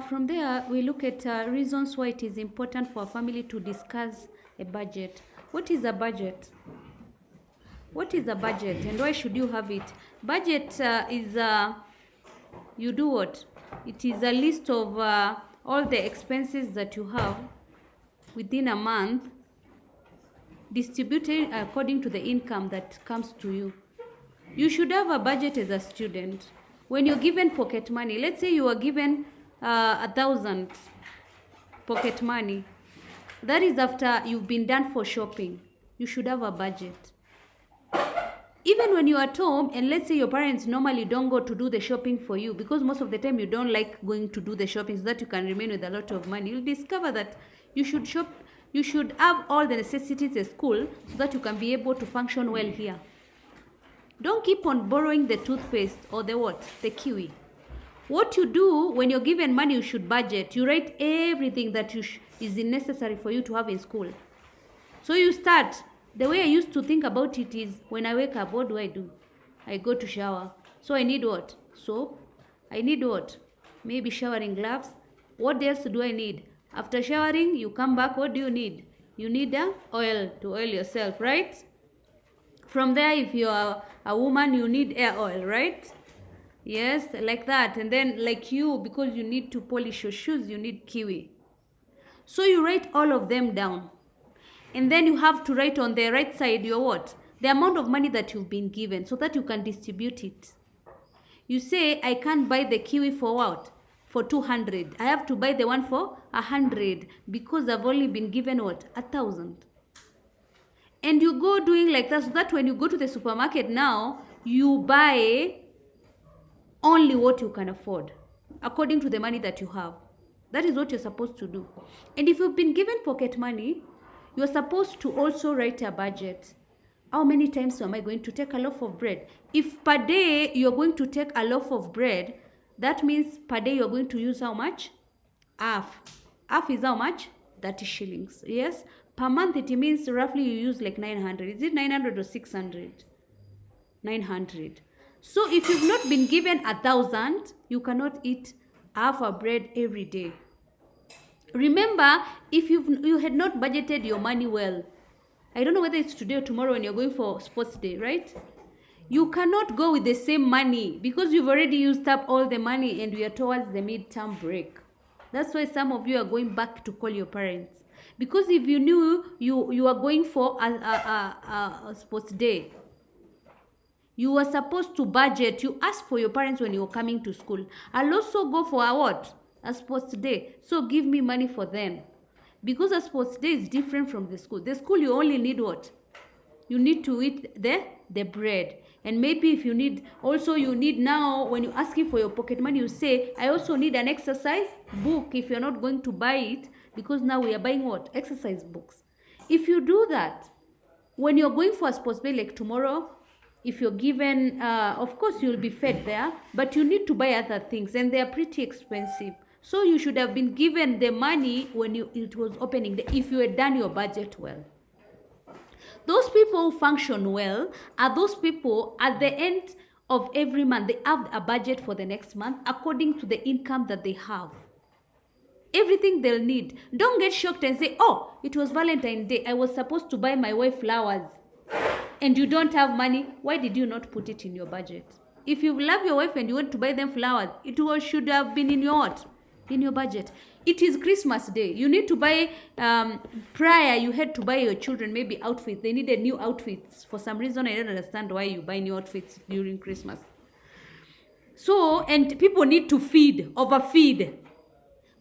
From there, we look at reasons why it is important for a family to discuss a budget. What is a budget? What is a budget and why should you have it? Budget is, you do what? It is a list of all the expenses that you have within a month, distributed according to the income that comes to you. You should have a budget as a student. When you're given pocket money, let's say you are given 1,000 pocket money. That is after you've been done for shopping. You should have a budget. Even when you're at home, and let's say your parents normally don't go to do the shopping for you, because most of the time you don't like going to do the shopping so that you can remain with a lot of money, you'll discover that you should shop, you should have all the necessities at school so that you can be able to function well here. Don't keep on borrowing the toothpaste or the what? The kiwi. What you do when you're given money, you should budget. You write everything that is necessary for you to have in school. So you start. The way I used to think about it is, when I wake up, what do? I go to shower. So I need what? Soap. I need what? Maybe showering gloves. What else do I need? After showering, you come back, what do you need? You need oil to oil yourself, right? From there, if you are a woman, you need hair oil, right? Yes, like that. And then like you, because you need to polish your shoes, you need kiwi. So you write all of them down. And then you have to write on the right side your what? The amount of money that you've been given so that you can distribute it. You say, I can't buy the kiwi for what? For 200. I have to buy the one for 100 because I've only been given what? 1,000. And you go doing like that so that when you go to the supermarket now, you buy only what you can afford according to the money that you have. That is what you're supposed to do. And if you've been given pocket money, you're supposed to also write a budget. How many times am I going to take a loaf of bread? If per day you're going to take a loaf of bread, that means per day you're going to use how much? Half. Half is how much? 30 shillings. Yes? Per month it means roughly you use like 900. Is it 900 or 600? 900. So if you've not been given 1,000, you cannot eat half a bread every day. Remember, if you had not budgeted your money well, I don't know whether it's today or tomorrow when you're going for sports day, right? You cannot go with the same money because you've already used up all the money and we are towards the midterm break. That's why some of you are going back to call your parents. Because if you knew you are going for a sports day, you were supposed to budget. You ask for your parents when you were coming to school. I'll also go for a what? A sports day. So give me money for them. Because a sports day is different from the school. The school you only need what? You need to eat the bread. And maybe if you need, also you need now, when you're asking for your pocket money, you say, I also need an exercise book if you're not going to buy it. Because now we are buying what? Exercise books. If you do that, when you're going for a sports day like tomorrow, if you're given, of course you'll be fed there, but you need to buy other things and they're pretty expensive. So you should have been given the money when it was opening day, if you had done your budget well. Those people who function well are those people at the end of every month, they have a budget for the next month according to the income that they have. Everything they'll need. Don't get shocked and say, oh, it was Valentine's Day. I was supposed to buy my wife flowers. And you don't have money. Why did you not put it in your budget? If you love your wife and you want to buy them flowers, should have been in your what? In your budget. It is Christmas Day. You need to buy, prior you had to buy your children maybe outfits. They needed new outfits. For some reason, I don't understand why you buy new outfits during Christmas. So, and people need to feed, overfeed.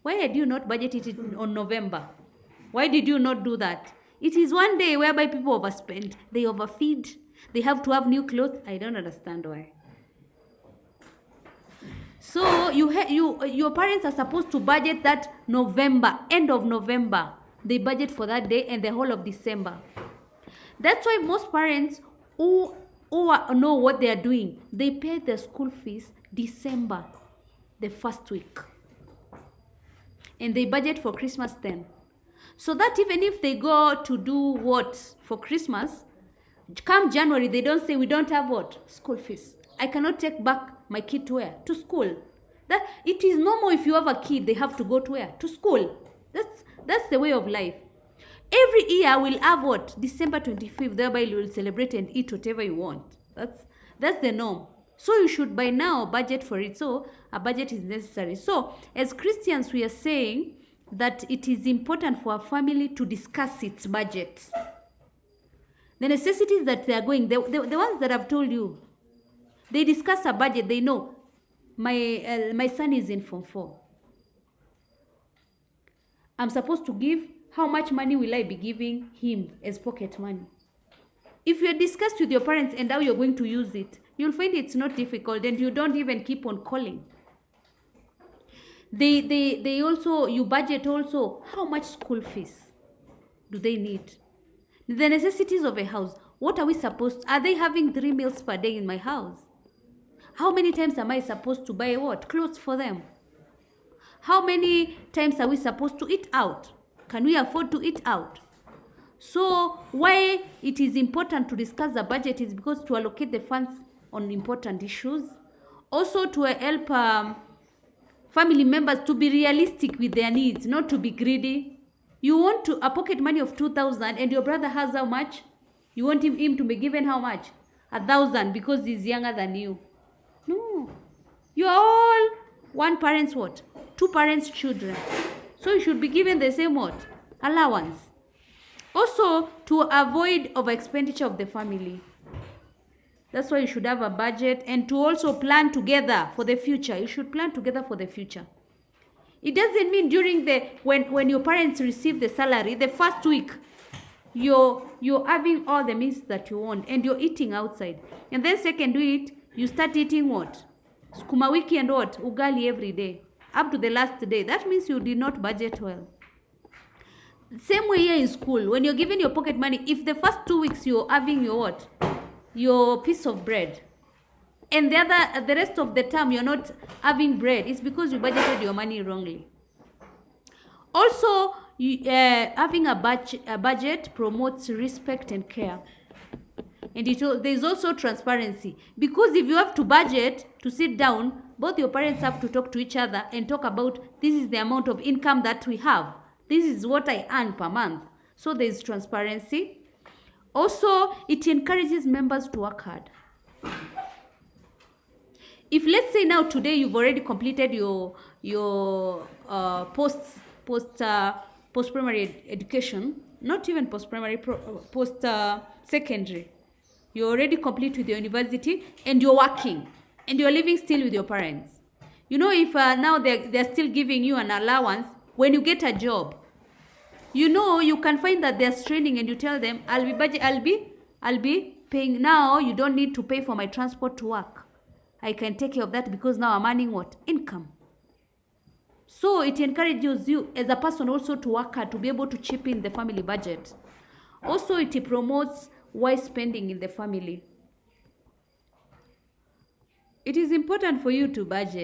Why had you not budgeted it on November? Why did you not do that? It is one day whereby people overspend. They overfeed. They have to have new clothes. I don't understand why. So your parents are supposed to budget that November, end of November. They budget for that day and the whole of December. That's why most parents who know what they are doing, they pay their school fees December, the first week. And they budget for Christmas then. So that even if they go to do what for Christmas, come January, they don't say we don't have what? School fees. I cannot take back my kid to where? To school. That it is normal if you have a kid, they have to go to where? To school. That's the way of life. Every year we'll have what? December 25th, thereby you will celebrate and eat whatever you want. That's the norm. So you should by now budget for it. So a budget is necessary. So as Christians, we are saying that it is important for a family to discuss its budget. The necessities that they are going, the ones that I've told you, they discuss a budget. They know my son is in Form 4. I'm supposed to give, how much money will I be giving him as pocket money? If you discussed with your parents and how you're going to use it, you'll find it's not difficult and you don't even keep on calling. They also, you budget also how much school fees do they need? The necessities of a house. What are we supposed, are they having 3 meals per day in my house? How many times am I supposed to buy what? Clothes for them? How many times are we supposed to eat out? Can we afford to eat out? So why it is important to discuss the budget is because to allocate the funds on important issues. Also to help family members to be realistic with their needs, not to be greedy. You want a pocket money of 2,000 and your brother has how much? You want him to be given how much? 1,000 because he's younger than you. No. You are all one parent's what? 2 parents' children. So you should be given the same what? Allowance. Also to avoid over expenditure of the family. That's why you should have a budget and to also plan together for the future. You should plan together for the future. It doesn't mean during when your parents receive the salary, the first week, you're having all the meals that you want and you're eating outside. And then second week, you start eating what? Sukuma wiki and what? Ugali every day. Up to the last day. That means you did not budget well. Same way here in school. When you're given your pocket money, if the first 2 weeks you're having your what? Your piece of bread. And the rest of the term you're not having bread, it's because you budgeted your money wrongly. Also, having a budget promotes respect and care. And there's also transparency. Because if you have to budget to sit down, both your parents have to talk to each other and talk about this is the amount of income that we have. This is what I earn per month. So there's transparency. Also, it encourages members to work hard. If let's say now today you've already completed your post-primary education, not even post-primary, post-secondary. You're already complete with your university and you're working and you're living still with your parents. You know, if now they're still giving you an allowance, when you get a job, you know, you can find that there's training and you tell them, I'll be paying now. You don't need to pay for my transport to work. I can take care of that because now I'm earning what? Income. So it encourages you as a person also to work hard to be able to chip in the family budget. Also, it promotes wise spending in the family. It is important for you to budget.